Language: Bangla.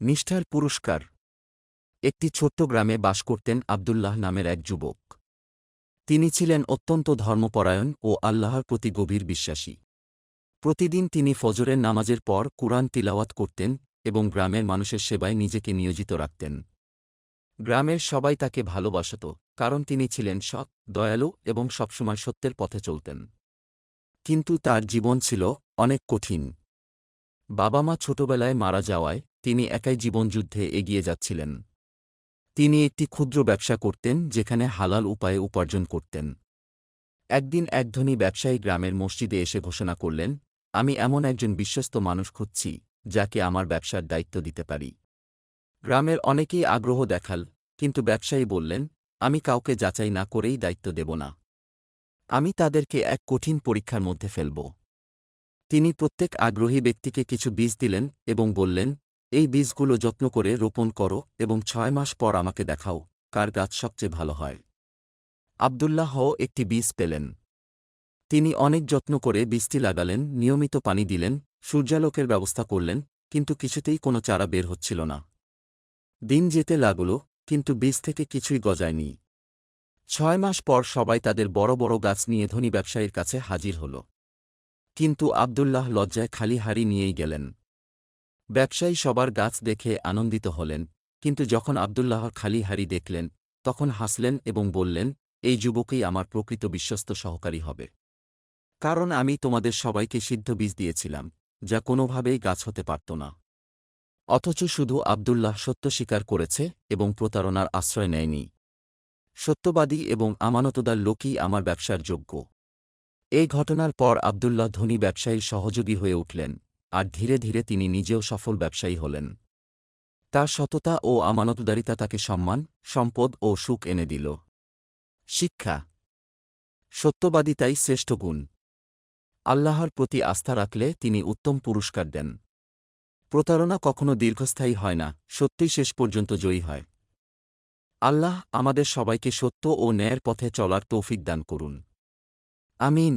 নিষ্ঠার পুরস্কার। একটি ছোট্ট গ্রামে বাস করতেন আব্দুল্লাহ নামের এক যুবক। তিনি ছিলেন অত্যন্ত ধর্মপরায়ণ ও আল্লাহর প্রতি গভীর বিশ্বাসী। প্রতিদিন তিনি ফজরের নামাজের পর কুরআন তিলাওয়াত করতেন এবং গ্রামের মানুষের সেবায় নিজেকে নিয়োজিত রাখতেন। গ্রামের সবাই তাকে ভালোবাসত, কারণ তিনি ছিলেন সৎ, দয়ালু এবং সবসময় সত্যের পথে চলতেন। কিন্তু তার জীবন ছিল অনেক কঠিন। বাবা মা ছোটবেলায় মারা যাওয়ায় তিনি একাই জীবনযুদ্ধে এগিয়ে যাচ্ছিলেন। তিনি একটি ক্ষুদ্র ব্যবসা করতেন, যেখানে হালাল উপায়ে উপার্জন করতেন। একদিন এক ধনী ব্যবসায়ী গ্রামের মসজিদে এসে ঘোষণা করলেন, আমি এমন একজন বিশ্বস্ত মানুষ খুঁজছি, যাকে আমার ব্যবসার দায়িত্ব দিতে পারি। গ্রামের অনেকেই আগ্রহ দেখাল, কিন্তু ব্যবসায়ী বললেন, আমি কাউকে যাচাই না করেই দায়িত্ব দেব না। আমি তাদেরকে এক কঠিন পরীক্ষার মধ্যে ফেলব। তিনি প্রত্যেক আগ্রহী ব্যক্তিকে কিছু বীজ দিলেন এবং বললেন, এই বীজগুলো যত্ন করে রোপণ করো এবং ৬ মাস পর আমাকে দেখাও কার গাছ সবচেয়ে ভালো হয়। আব্দুল্লাহ একটি বীজ পেলেন। তিনি অনেক যত্ন করে বীজটি লাগালেন, নিয়মিত পানি দিলেন, সূর্যালোকের ব্যবস্থা করলেন, কিন্তু কিছুতেই কোনো চারা বের হচ্ছিল না। দিন যেতে লাগল, কিন্তু বীজ থেকে কিছুই গজায়নি। ৬ মাস পর সবাই তাদের বড় বড় গাছ নিয়ে ধনী ব্যবসায়ীর কাছে হাজির হল। কিন্তু আব্দুল্লাহ লজ্জায় খালি হাড়ি নিয়েই গেলেন। ব্যবসায়ী সবার গাছ দেখে আনন্দিত হলেন, কিন্তু যখন আব্দুল্লাহর খালি হাড়ি দেখলেন, তখন হাসলেন এবং বললেন, এই যুবকই আমার প্রকৃত বিশ্বস্ত সহকারী হবে। কারণ আমি তোমাদের সবাইকে সিদ্ধ বীজ দিয়েছিলাম, যা কোনোভাবেই গাছ হতে পারত না। অথচ শুধু আব্দুল্লাহ সত্য স্বীকার করেছে এবং প্রতারণার আশ্রয় নেয়নি। সত্যবাদী এবং আমানতদার লোকই আমার ব্যবসার যোগ্য। এই ঘটনার পর আব্দুল্লাহ ধনী ব্যবসায়ীর সহযোগী হয়ে উঠলেন, আর ধীরে ধীরে তিনি নিজেও সফল ব্যবসায়ী হলেন। তার সততা ও আমানতদারিতা তাকে সম্মান, সম্পদ ও সুখ এনে দিল। শিক্ষা: সত্যবাদিতাই শ্রেষ্ঠ গুণ। আল্লাহর প্রতি আস্থা রাখলে তিনি উত্তম পুরস্কার দেন। প্রতারণা কখনো দীর্ঘস্থায়ী হয় না, সত্যই শেষ পর্যন্ত জয়ী হয়। আল্লাহ আমাদের সবাইকে সত্য ও ন্যায়ের পথে চলার তৌফিক দান করুন। আমিন।